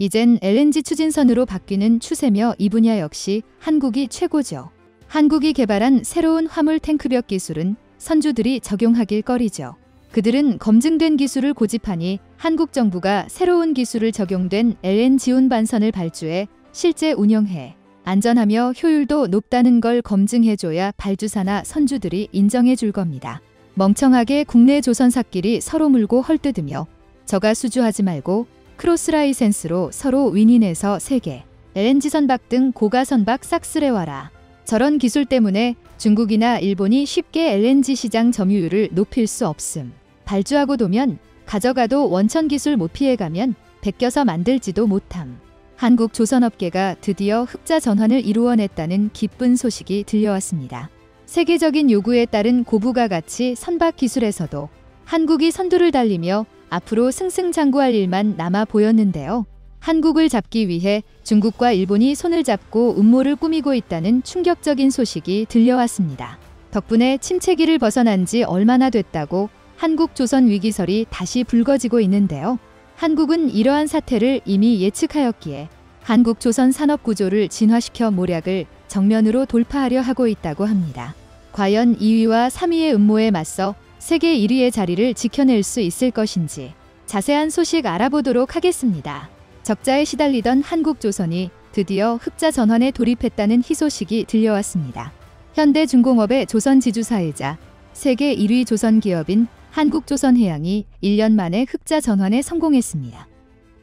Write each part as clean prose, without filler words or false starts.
이젠 LNG 추진선으로 바뀌는 추세며 이 분야 역시 한국이 최고죠. 한국이 개발한 새로운 화물 탱크벽 기술은 선주들이 적용하길 꺼리죠. 그들은 검증된 기술을 고집하니 한국 정부가 새로운 기술을 적용된 LNG 운반선을 발주해 실제 운영해 안전하며 효율도 높다는 걸 검증해줘야 발주사나 선주들이 인정해줄 겁니다. 멍청하게 국내 조선사끼리 서로 물고 헐뜯으며 저가 수주하지 말고 크로스 라이센스로 서로 윈윈해서 세계 LNG 선박 등 고가 선박 싹 쓸어와라. 저런 기술 때문에 중국이나 일본이 쉽게 LNG 시장 점유율을 높일 수 없음. 발주하고 도면 가져가도 원천 기술 못 피해가면 베껴서 만들지도 못함. 한국 조선업계가 드디어 흑자 전환을 이루어냈다는 기쁜 소식이 들려왔습니다. 세계적인 요구에 따른 고부가 가치 선박 기술에서도 한국이 선두를 달리며 앞으로 승승장구할 일만 남아 보였는데요. 한국을 잡기 위해 중국과 일본이 손을 잡고 음모를 꾸미고 있다는 충격적인 소식이 들려왔습니다. 덕분에 침체기를 벗어난 지 얼마나 됐다고 한국 조선 위기설이 다시 불거지고 있는데요. 한국은 이러한 사태를 이미 예측하였기에 한국 조선 산업 구조를 진화시켜 모략을 정면으로 돌파하려 하고 있다고 합니다. 과연 2위와 3위의 음모에 맞서 세계 1위의 자리를 지켜낼 수 있을 것인지 자세한 소식 알아보도록 하겠습니다. 적자에 시달리던 한국조선이 드디어 흑자 전환에 돌입했다는 희소식이 들려왔습니다. 현대중공업의 조선지주사이자 세계 1위 조선기업인 한국조선해양이 1년 만에 흑자 전환에 성공했습니다.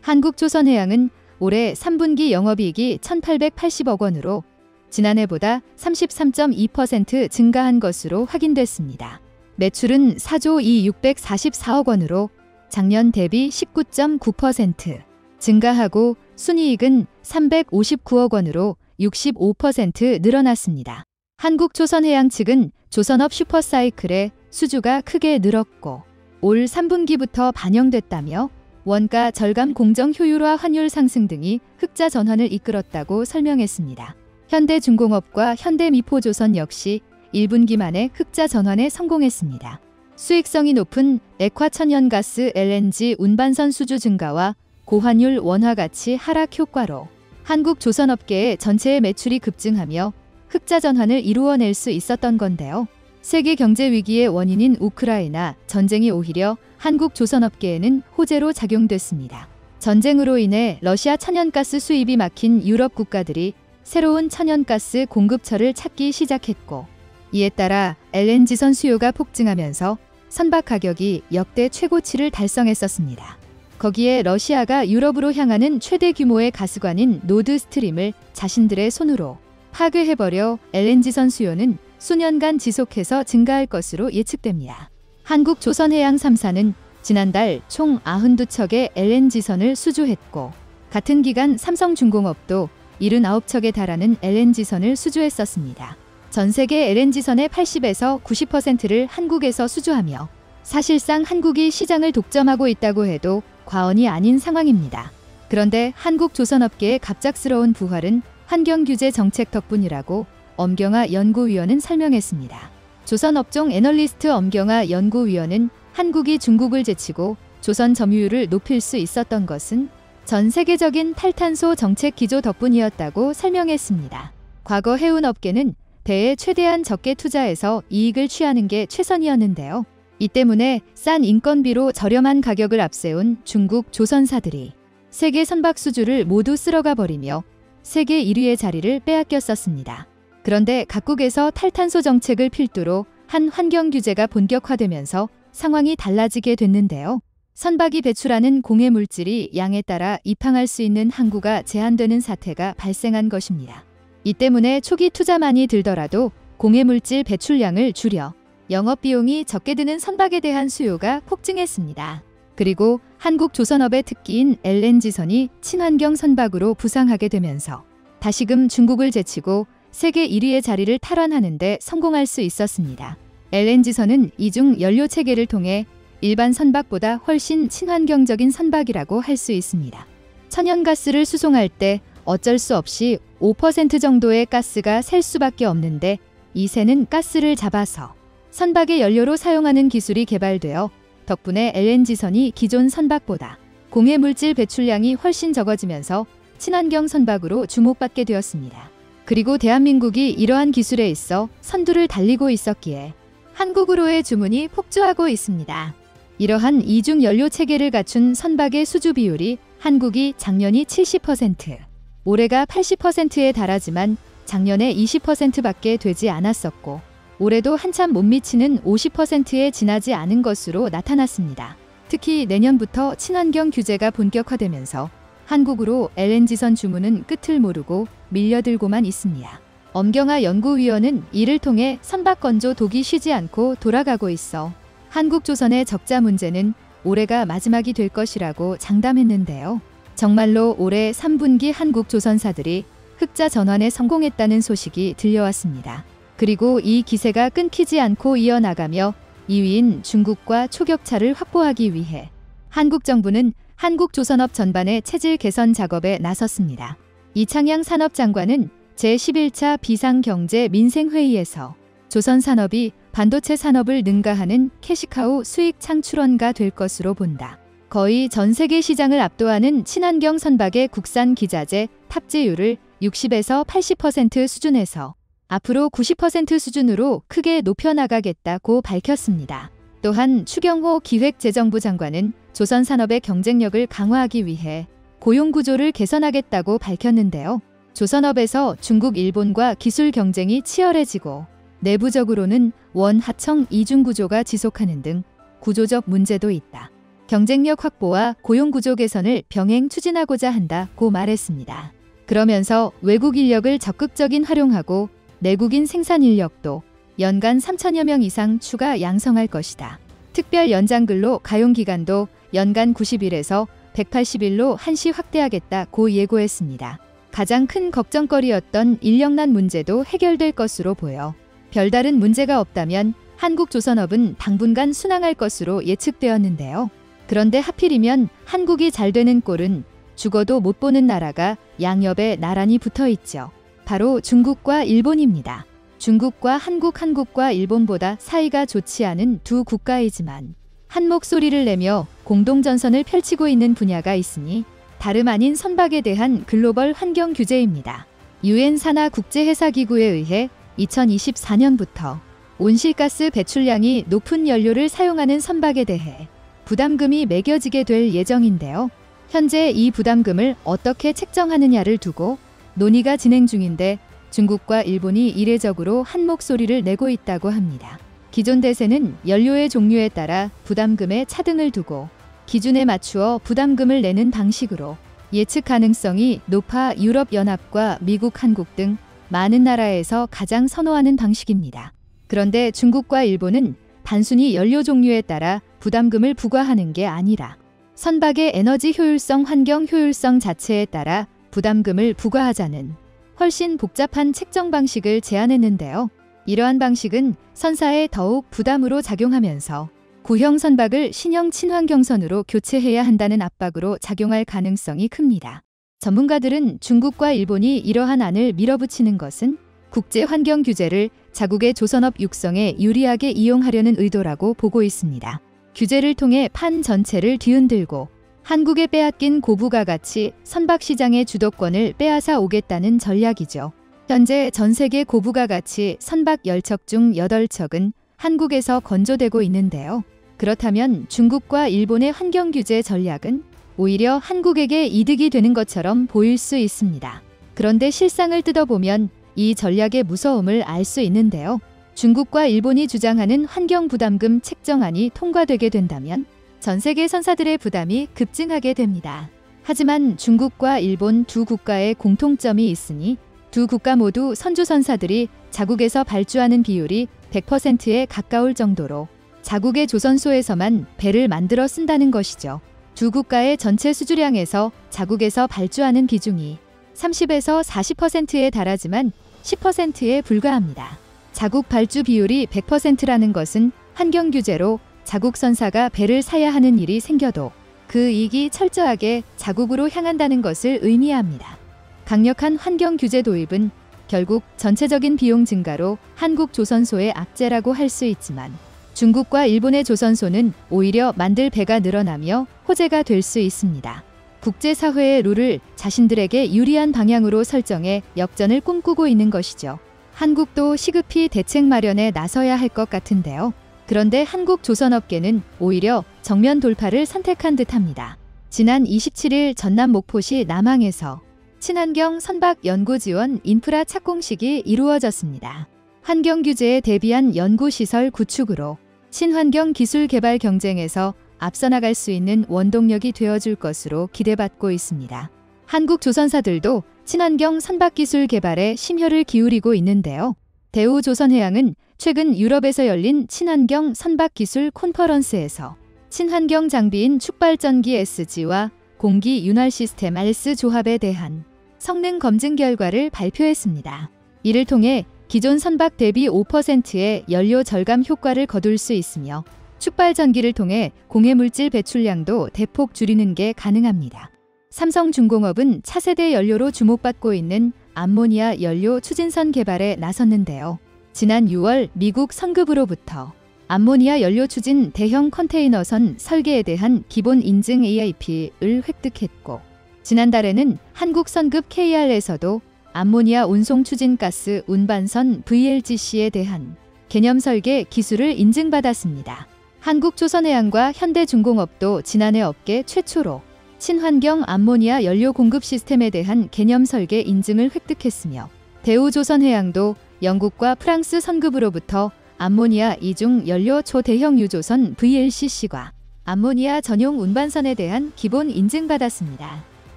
한국조선해양은 올해 3분기 영업이익이 1,880억 원으로 지난해보다 33.2% 증가한 것으로 확인됐습니다. 매출은 4조 2,644억 원으로 작년 대비 19.9% 증가하고 순이익은 359억 원으로 65% 늘어났습니다. 한국조선해양 측은 조선업 슈퍼사이클의 수주가 크게 늘었고 올 3분기부터 반영됐다며 원가 절감 공정 효율화 환율 상승 등이 흑자 전환을 이끌었다고 설명했습니다. 현대중공업과 현대미포조선 역시 1분기 만에 흑자 전환에 성공했습니다. 수익성이 높은 액화천연가스 LNG 운반선 수주 증가와 고환율 원화 가치 하락 효과로 한국 조선업계의 전체의 매출이 급증하며 흑자 전환을 이루어낼 수 있었던 건데요. 세계 경제 위기의 원인인 우크라이나 전쟁이 오히려 한국 조선업계에는 호재로 작용됐습니다. 전쟁으로 인해 러시아 천연가스 수입이 막힌 유럽 국가들이 새로운 천연가스 공급처를 찾기 시작했고 이에 따라 LNG선 수요가 폭증하면서 선박 가격이 역대 최고치를 달성했었습니다. 거기에 러시아가 유럽으로 향하는 최대 규모의 가스관인 노드스트림을 자신들의 손으로 파괴해버려 LNG선 수요는 수년간 지속해서 증가할 것으로 예측됩니다. 한국조선해양 3사는 지난달 총 92척의 LNG선을 수주했고 같은 기간 삼성중공업도 79척에 달하는 LNG선을 수주했었습니다. 전 세계 LNG선의 80에서 90%를 한국에서 수주하며 사실상 한국이 시장을 독점하고 있다고 해도 과언이 아닌 상황입니다. 그런데 한국 조선업계의 갑작스러운 부활은 환경규제 정책 덕분이라고 엄경화 연구위원은 설명했습니다. 조선업종 애널리스트 엄경화 연구위원은 한국이 중국을 제치고 조선 점유율을 높일 수 있었던 것은 전 세계적인 탈탄소 정책 기조 덕분이었다고 설명했습니다. 과거 해운업계는 배에 최대한 적게 투자해서 이익을 취하는 게 최선이었는데요. 이 때문에 싼 인건비로 저렴한 가격을 앞세운 중국 조선사들이 세계 선박 수주를 모두 쓸어가 버리며 세계 1위의 자리를 빼앗겼었습니다. 그런데 각국에서 탈탄소 정책을 필두로 한 환경 규제가 본격화되면서 상황이 달라지게 됐는데요. 선박이 배출하는 공해 물질이 양에 따라 입항할 수 있는 항구가 제한되는 사태가 발생한 것입니다. 이 때문에 초기 투자만이 들더라도 공해 물질 배출량을 줄여 영업비용이 적게 드는 선박에 대한 수요가 폭증했습니다. 그리고 한국 조선업의 특기인 LNG선이 친환경 선박으로 부상하게 되면서 다시금 중국을 제치고 세계 1위의 자리를 탈환하는 데 성공할 수 있었습니다. LNG선은 이중 연료 체계를 통해 일반 선박보다 훨씬 친환경적인 선박이라고 할 수 있습니다. 천연가스를 수송할 때 어쩔 수 없이 5% 정도의 가스가 셀 수밖에 없는데 이 새는 가스를 잡아서 선박의 연료로 사용하는 기술이 개발되어 덕분에 LNG선이 기존 선박보다 공해 물질 배출량이 훨씬 적어지면서 친환경 선박으로 주목받게 되었습니다. 그리고 대한민국이 이러한 기술에 있어 선두를 달리고 있었기에 한국으로의 주문이 폭주하고 있습니다. 이러한 이중 연료 체계를 갖춘 선박의 수주 비율이 한국이 작년이 70%, 올해가 80%에 달하지만 작년에 20%밖에 되지 않았었고 올해도 한참 못 미치는 50%에 지나지 않은 것으로 나타났습니다. 특히 내년부터 친환경 규제가 본격화되면서 한국으로 LNG선 주문은 끝을 모르고 밀려들고만 있습니다. 엄경화 연구위원은 이를 통해 선박 건조 독이 쉬지 않고 돌아가고 있어 한국조선의 적자 문제는 올해가 마지막이 될 것이라고 장담했는데요. 정말로 올해 3분기 한국조선사들이 흑자 전환에 성공했다는 소식이 들려왔습니다. 그리고 이 기세가 끊기지 않고 이어나가며 2위인 중국과 초격차를 확보하기 위해 한국 정부는 한국조선업 전반의 체질 개선 작업에 나섰습니다. 이창양 산업장관은 제11차 비상경제 민생회의에서 조선산업이 반도체 산업을 능가하는 캐시카우 수익 창출원가 될 것으로 본다. 거의 전 세계 시장을 압도하는 친환경 선박의 국산 기자재 탑재율을 60에서 80% 수준에서 앞으로 90% 수준으로 크게 높여나가겠다고 밝혔습니다. 또한 추경호 기획재정부 장관은 조선산업의 경쟁력을 강화하기 위해 고용구조를 개선하겠다고 밝혔는데요. 조선업에서 중국, 일본과 기술 경쟁이 치열해지고 내부적으로는 원하청 이중구조가 지속하는 등 구조적 문제도 있다. 경쟁력 확보와 고용구조 개선을 병행 추진하고자 한다고 말했습니다. 그러면서 외국 인력을 적극적인 활용하고 내국인 생산 인력도 연간 3천여 명 이상 추가 양성할 것이다. 특별 연장근로 가용기간도 연간 90일에서 180일로 한시 확대하겠다고 예고했습니다. 가장 큰 걱정거리였던 인력난 문제도 해결될 것으로 보여 별다른 문제가 없다면 한국조선업은 당분간 순항할 것으로 예측되었는데요. 그런데 하필이면 한국이 잘 되는 꼴은 죽어도 못 보는 나라가 양옆에 나란히 붙어 있죠. 바로 중국과 일본입니다. 중국과 한국과 일본보다 사이가 좋지 않은 두 국가이지만 한 목소리를 내며 공동전선을 펼치고 있는 분야가 있으니 다름 아닌 선박에 대한 글로벌 환경 규제입니다. 유엔 산하 국제해사기구에 의해 2024년부터 온실가스 배출량이 높은 연료를 사용하는 선박에 대해 부담금이 매겨지게 될 예정인데요. 현재 이 부담금을 어떻게 책정하느냐를 두고 논의가 진행 중인데 중국과 일본이 이례적으로 한 목소리를 내고 있다고 합니다. 기존 대세는 연료의 종류에 따라 부담금에 차등을 두고 기준에 맞추어 부담금을 내는 방식으로 예측 가능성이 높아 유럽연합과 미국, 한국 등 많은 나라에서 가장 선호하는 방식입니다. 그런데 중국과 일본은 단순히 연료 종류에 따라 부담금을 부과하는 게 아니라 선박의 에너지 효율성, 환경 효율성 자체에 따라 부담금을 부과하자는 훨씬 복잡한 책정 방식을 제안했는데요. 이러한 방식은 선사에 더욱 부담으로 작용하면서 구형 선박을 신형 친환경선으로 교체해야 한다는 압박으로 작용할 가능성이 큽니다. 전문가들은 중국과 일본이 이러한 안을 밀어붙이는 것은 국제 환경 규제를 자국의 조선업 육성에 유리하게 이용하려는 의도라고 보고 있습니다. 규제를 통해 판 전체를 뒤흔들고 한국에 빼앗긴 고부가가치 선박 시장의 주도권을 빼앗아 오겠다는 전략이죠. 현재 전 세계 고부가가치 선박 10척 중 8척은 한국에서 건조되고 있는데요. 그렇다면 중국과 일본의 환경 규제 전략은 오히려 한국에게 이득이 되는 것처럼 보일 수 있습니다. 그런데 실상을 뜯어보면 이 전략의 무서움을 알 수 있는데요. 중국과 일본이 주장하는 환경 부담금 책정안이 통과되게 된다면 전 세계 선사들의 부담이 급증하게 됩니다. 하지만 중국과 일본 두 국가의 공통점이 있으니 두 국가 모두 선주선사들이 자국에서 발주하는 비율이 100%에 가까울 정도로 자국의 조선소에서만 배를 만들어 쓴다는 것이죠. 두 국가의 전체 수주량에서 자국에서 발주하는 비중이 30에서 40%에 달하지만 10%에 불과합니다. 자국 발주 비율이 100%라는 것은 환경 규제로 자국 선사가 배를 사야 하는 일이 생겨도 그 이익이 철저하게 자국으로 향한다는 것을 의미합니다. 강력한 환경 규제 도입은 결국 전체적인 비용 증가로 한국 조선소의 악재라고 할 수 있지만 중국과 일본의 조선소는 오히려 만들 배가 늘어나며 호재가 될 수 있습니다. 국제사회의 룰을 자신들에게 유리한 방향으로 설정해 역전을 꿈꾸고 있는 것이죠. 한국도 시급히 대책 마련에 나서야 할 것 같은데요. 그런데 한국 조선업계는 오히려 정면 돌파를 선택한 듯합니다. 지난 27일 전남 목포시 남항에서 친환경 선박 연구 지원 인프라 착공식이 이루어졌습니다. 환경 규제에 대비한 연구시설 구축으로 친환경 기술 개발 경쟁에서 앞서 나갈 수 있는 원동력이 되어줄 것으로 기대받고 있습니다. 한국 조선사들도 친환경 선박 기술 개발에 심혈을 기울이고 있는데요. 대우조선해양은 최근 유럽에서 열린 친환경 선박 기술 콘퍼런스에서 친환경 장비인 축발전기 SG와 공기 윤활 시스템 RS 조합에 대한 성능 검증 결과를 발표했습니다. 이를 통해 기존 선박 대비 5%의 연료 절감 효과를 거둘 수 있으며 축발전기를 통해 공해물질 배출량도 대폭 줄이는 게 가능합니다. 삼성중공업은 차세대 연료로 주목받고 있는 암모니아 연료 추진선 개발에 나섰는데요. 지난 6월 미국 성급으로부터 암모니아 연료 추진 대형 컨테이너선 설계에 대한 기본 인증 AIP를 획득했고, 지난달에는 한국 선급 KR에서도 암모니아 운송 추진 가스 운반선 VLGC에 대한 개념 설계 기술을 인증받았습니다. 한국조선해양과 현대중공업도 지난해 업계 최초로 친환경 암모니아 연료 공급 시스템에 대한 개념 설계 인증을 획득했으며, 대우조선해양도 영국과 프랑스 선급으로부터 암모니아 이중 연료 초대형 유조선 VLCC과 암모니아 전용 운반선에 대한 기본 인증받았습니다.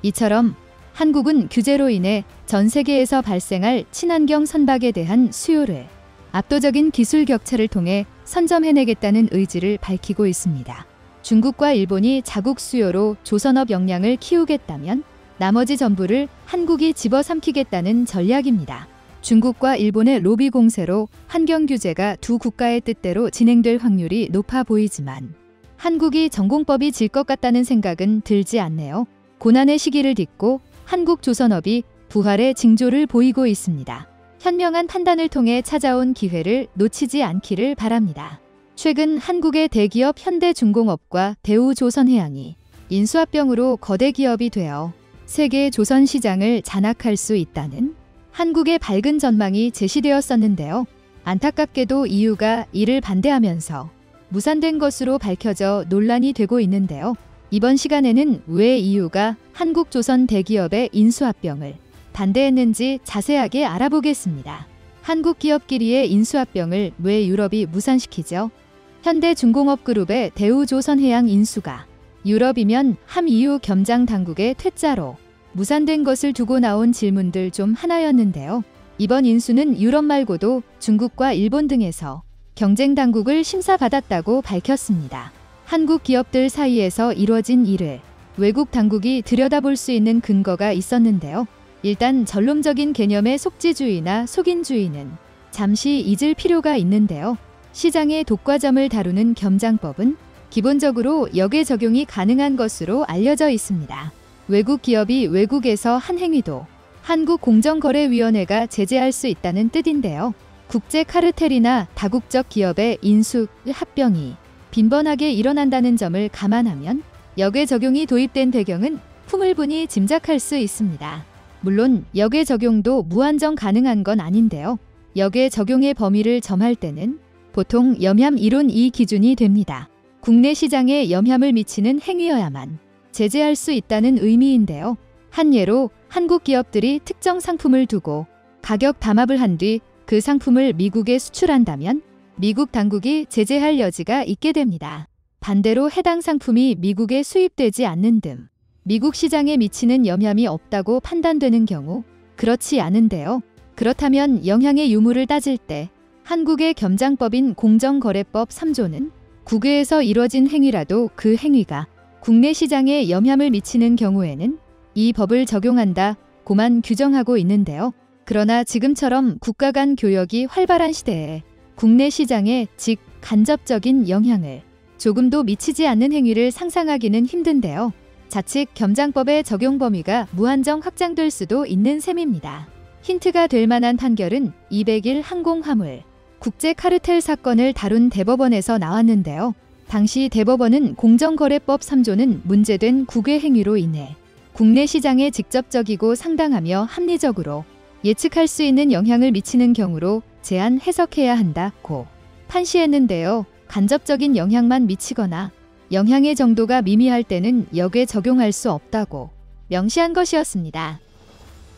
이처럼 한국은 규제로 인해 전 세계에서 발생할 친환경 선박에 대한 수요를 압도적인 기술 격차를 통해 선점해내겠다는 의지를 밝히고 있습니다. 중국과 일본이 자국 수요로 조선업 역량을 키우겠다면 나머지 전부를 한국이 집어삼키겠다는 전략입니다. 중국과 일본의 로비 공세로 환경 규제가 두 국가의 뜻대로 진행될 확률이 높아 보이지만 한국이 전공법이 질 것 같다는 생각은 들지 않네요. 고난의 시기를 딛고 한국 조선업이 부활의 징조를 보이고 있습니다. 현명한 판단을 통해 찾아온 기회를 놓치지 않기를 바랍니다. 최근 한국의 대기업 현대중공업과 대우조선해양이 인수합병으로 거대 기업이 되어 세계 조선 시장을 장악할 수 있다는 한국의 밝은 전망이 제시되었었는데요. 안타깝게도 EU가 이를 반대하면서 무산된 것으로 밝혀져 논란이 되고 있는데요. 이번 시간에는 왜 EU가 한국조선 대기업의 인수합병을 반대했는지 자세하게 알아보겠습니다. 한국 기업끼리의 인수합병을 왜 유럽이 무산시키죠? 현대중공업그룹의 대우조선해양 인수가 유럽이면 함 EU 겸장 당국의 퇴짜로 무산된 것을 두고 나온 질문들 중 하나였는데요. 이번 인수는 유럽 말고도 중국과 일본 등에서 경쟁 당국을 심사받았다고 밝혔습니다. 한국 기업들 사이에서 이뤄진 일을 외국 당국이 들여다볼 수 있는 근거가 있었는데요. 일단 전론적인 개념의 속지주의나 속인주의는 잠시 잊을 필요가 있는데요. 시장의 독과점을 다루는 겸장법은 기본적으로 역외 적용이 가능한 것으로 알려져 있습니다. 외국 기업이 외국에서 한 행위도 한국공정거래위원회가 제재할 수 있다는 뜻인데요. 국제 카르텔이나 다국적 기업의 인수, 합병이 빈번하게 일어난다는 점을 감안하면 역외 적용이 도입된 배경은 풍물분이 짐작할 수 있습니다. 물론 역외 적용도 무한정 가능한 건 아닌데요. 역외 적용의 범위를 점할 때는 보통 염함 이론 2 기준이 됩니다. 국내 시장에 염함을 미치는 행위여야만 제재할 수 있다는 의미인데요. 한 예로 한국 기업들이 특정 상품을 두고 가격 담합을 한 뒤 그 상품을 미국에 수출한다면 미국 당국이 제재할 여지가 있게 됩니다. 반대로 해당 상품이 미국에 수입되지 않는 등 미국 시장에 미치는 영향이 없다고 판단되는 경우 그렇지 않은데요. 그렇다면 영향의 유무를 따질 때 한국의 겸장법인 공정거래법 3조는 국외에서 이뤄진 행위라도 그 행위가 국내 시장에 영향을 미치는 경우에는 이 법을 적용한다고만 규정하고 있는데요. 그러나 지금처럼 국가 간 교역이 활발한 시대에 국내 시장에 간접적인 영향을 조금도 미치지 않는 행위를 상상하기는 힘든데요. 자칫 겸장법의 적용 범위가 무한정 확장될 수도 있는 셈입니다. 힌트가 될 만한 판결은 201 항공화물 국제 카르텔 사건을 다룬 대법원에서 나왔는데요. 당시 대법원은 공정거래법 3조는 문제된 국외 행위로 인해 국내 시장에 직접적이고 상당하며 합리적으로 예측할 수 있는 영향을 미치는 경우로 제한 해석해야 한다고 판시했는데요. 간접적인 영향만 미치거나 영향의 정도가 미미할 때는 역에 적용할 수 없다고 명시한 것이었습니다.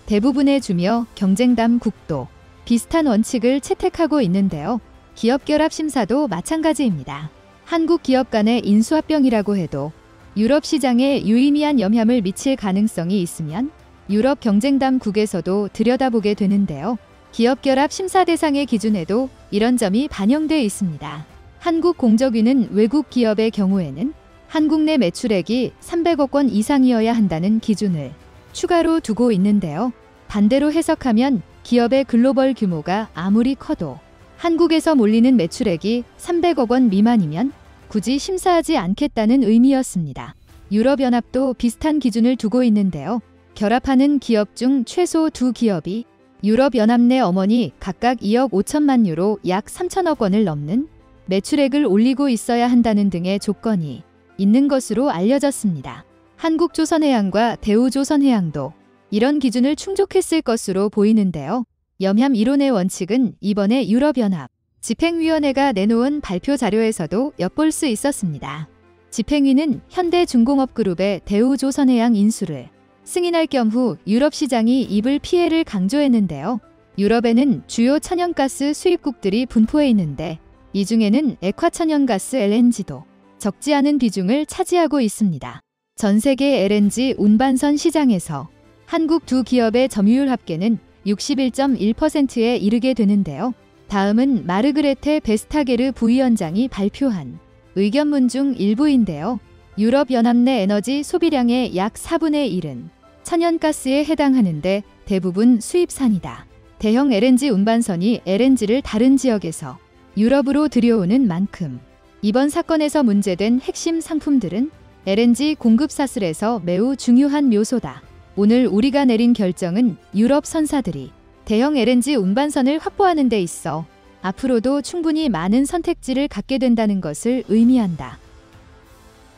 대부분의 주며 경쟁담국도 비슷한 원칙을 채택하고 있는데요. 기업결합 심사도 마찬가지입니다. 한국 기업 간의 인수합병이라고 해도 유럽 시장에 유의미한 영향을 미칠 가능성이 있으면 유럽 경쟁담국에서도 들여다보게 되는데요. 기업결합 심사 대상의 기준에도 이런 점이 반영돼 있습니다. 한국공정위는 외국 기업의 경우에는 한국 내 매출액이 300억 원 이상이어야 한다는 기준을 추가로 두고 있는데요. 반대로 해석하면 기업의 글로벌 규모가 아무리 커도 한국에서 몰리는 매출액이 300억 원 미만이면 굳이 심사하지 않겠다는 의미였습니다. 유럽연합도 비슷한 기준을 두고 있는데요. 결합하는 기업 중 최소 2기업이 유럽연합 내 어머니 각각 2억 5천만 유로 약 3천억 원을 넘는 매출액을 올리고 있어야 한다는 등의 조건이 있는 것으로 알려졌습니다. 한국조선해양과 대우조선해양도 이런 기준을 충족했을 것으로 보이는데요. 염함 이론의 원칙은 이번에 유럽연합 집행위원회가 내놓은 발표 자료에서도 엿볼 수 있었습니다. 집행위는 현대중공업그룹의 대우조선해양 인수를 승인할 경우 유럽 시장이 입을 피해를 강조했는데요. 유럽에는 주요 천연가스 수입국들이 분포해 있는데 이 중에는 액화천연가스 LNG도 적지 않은 비중을 차지하고 있습니다. 전 세계 LNG 운반선 시장에서 한국 두 기업의 점유율 합계는 61.1%에 이르게 되는데요. 다음은 마르그레테 베스타게르 부위원장이 발표한 의견문 중 일부인데요. 유럽연합 내 에너지 소비량의 약 4분의 1은 천연가스에 해당하는데 대부분 수입산이다. 대형 LNG 운반선이 LNG를 다른 지역에서 유럽으로 들여오는 만큼 이번 사건에서 문제된 핵심 상품들은 LNG 공급 사슬에서 매우 중요한 요소다. 오늘 우리가 내린 결정은 유럽 선사들이 대형 LNG 운반선을 확보하는 데 있어 앞으로도 충분히 많은 선택지를 갖게 된다는 것을 의미한다.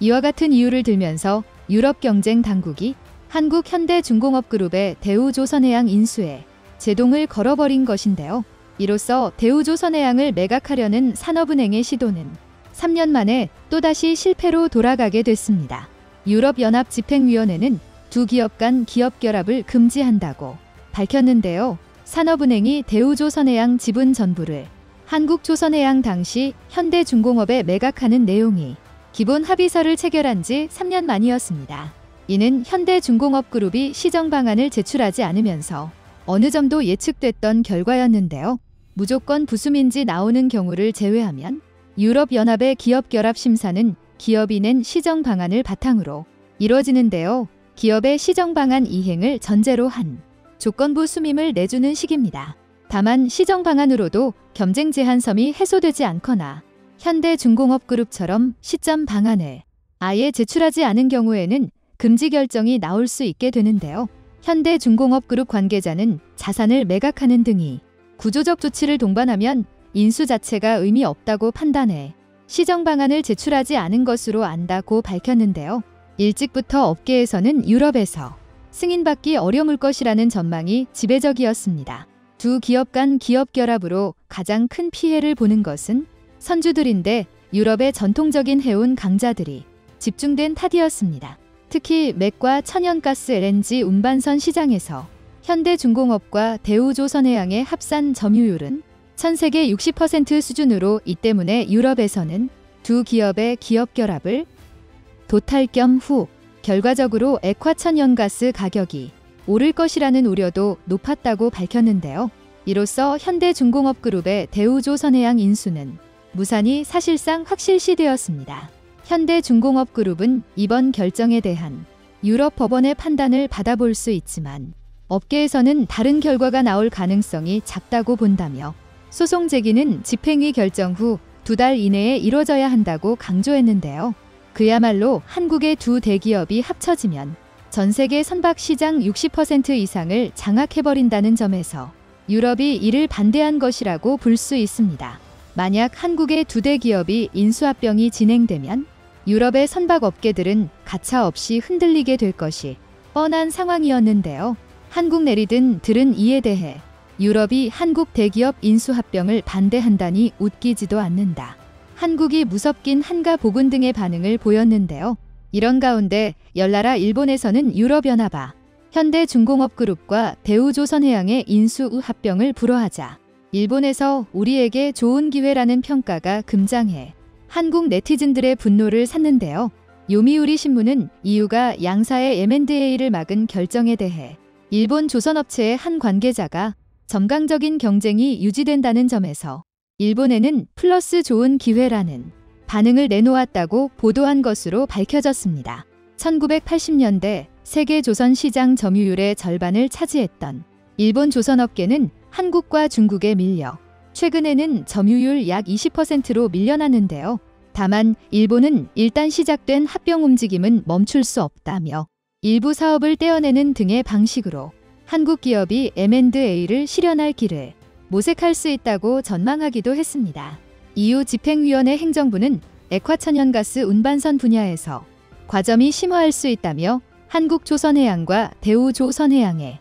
이와 같은 이유를 들면서 유럽 경쟁 당국이 한국 현대중공업그룹의 대우조선해양 인수에 제동을 걸어버린 것인데요. 이로써 대우조선해양을 매각하려는 산업은행의 시도는 3년 만에 또다시 실패로 돌아가게 됐습니다. 유럽연합 집행위원회는 두 기업 간 기업결합을 금지한다고 밝혔는데요. 산업은행이 대우조선해양 지분 전부를 한국조선해양 당시 현대중공업에 매각하는 내용이 기본 합의서를 체결한 지 3년 만이었습니다. 이는 현대중공업그룹이 시정 방안을 제출하지 않으면서 어느 정도 예측됐던 결과였는데요. 무조건 부수민지 나오는 경우를 제외하면 유럽연합의 기업결합 심사는 기업이 낸 시정 방안을 바탕으로 이뤄지는데요. 기업의 시정 방안 이행을 전제로 한 조건부 수밈을 내주는 식입니다. 다만 시정 방안으로도 경쟁 제한섬이 해소되지 않거나 현대중공업그룹처럼 시점 방안을 아예 제출하지 않은 경우에는 금지 결정이 나올 수 있게 되는데요. 현대중공업그룹 관계자는 자산을 매각하는 등이 구조적 조치를 동반하면 인수 자체가 의미 없다고 판단해 시정 방안을 제출하지 않은 것으로 안다고 밝혔는데요. 일찍부터 업계에서는 유럽에서 승인받기 어려울 것이라는 전망이 지배적이었습니다. 두 기업 간 기업 결합으로 가장 큰 피해를 보는 것은 선주들인데 유럽의 전통적인 해운 강자들이 집중된 탓이었습니다. 특히 맥과 천연가스 LNG 운반선 시장에서 현대중공업과 대우조선해양의 합산 점유율은 전 세계 60% 수준으로 이 때문에 유럽에서는 두 기업의 기업 결합을 도탈 겸 후 결과적으로 액화천연가스 가격이 오를 것이라는 우려도 높았다고 밝혔는데요. 이로써 현대중공업그룹의 대우조선해양 인수는 무산이 사실상 확실시되었습니다. 현대중공업그룹은 이번 결정에 대한 유럽 법원의 판단을 받아볼 수 있지만 업계에서는 다른 결과가 나올 가능성이 작다고 본다며 소송 제기는 집행위 결정 후 2달 이내에 이뤄져야 한다고 강조했는데요. 그야말로 한국의 두 대기업이 합쳐지면 전 세계 선박 시장 60% 이상을 장악해버린다는 점에서 유럽이 이를 반대한 것이라고 볼 수 있습니다. 만약 한국의 두 대 기업이 인수합병이 진행되면 유럽의 선박업계들은 가차없이 흔들리게 될 것이 뻔한 상황이었는데요. 한국 내리든들은 이에 대해 유럽이 한국 대기업 인수합병을 반대한다니 웃기지도 않는다. 한국이 무섭긴 한가 보군 등의 반응을 보였는데요. 이런 가운데 열나라 일본에서는 유럽연합아 현대중공업그룹과 대우조선해양의 인수합병을 불허하자 일본에서 우리에게 좋은 기회라는 평가가 금장해 한국 네티즌들의 분노를 샀는데요. 요미우리 신문은 이유가 양사의 M&A를 막은 결정에 대해 일본 조선업체의 한 관계자가 점강적인 경쟁이 유지된다는 점에서 일본에는 플러스 좋은 기회라는 반응을 내놓았다고 보도한 것으로 밝혀졌습니다. 1980년대 세계 조선 시장 점유율의 절반을 차지했던 일본 조선업계는 한국과 중국에 밀려 최근에는 점유율 약 20%로 밀려났는데요. 다만 일본은 일단 시작된 합병 움직임은 멈출 수 없다며 일부 사업을 떼어내는 등의 방식으로 한국 기업이 M&A를 실현할 길을 모색할 수 있다고 전망하기도 했습니다. EU 집행위원회 행정부는 액화천연가스 운반선 분야에서 과점이 심화할 수 있다며 한국조선해양과 대우조선해양에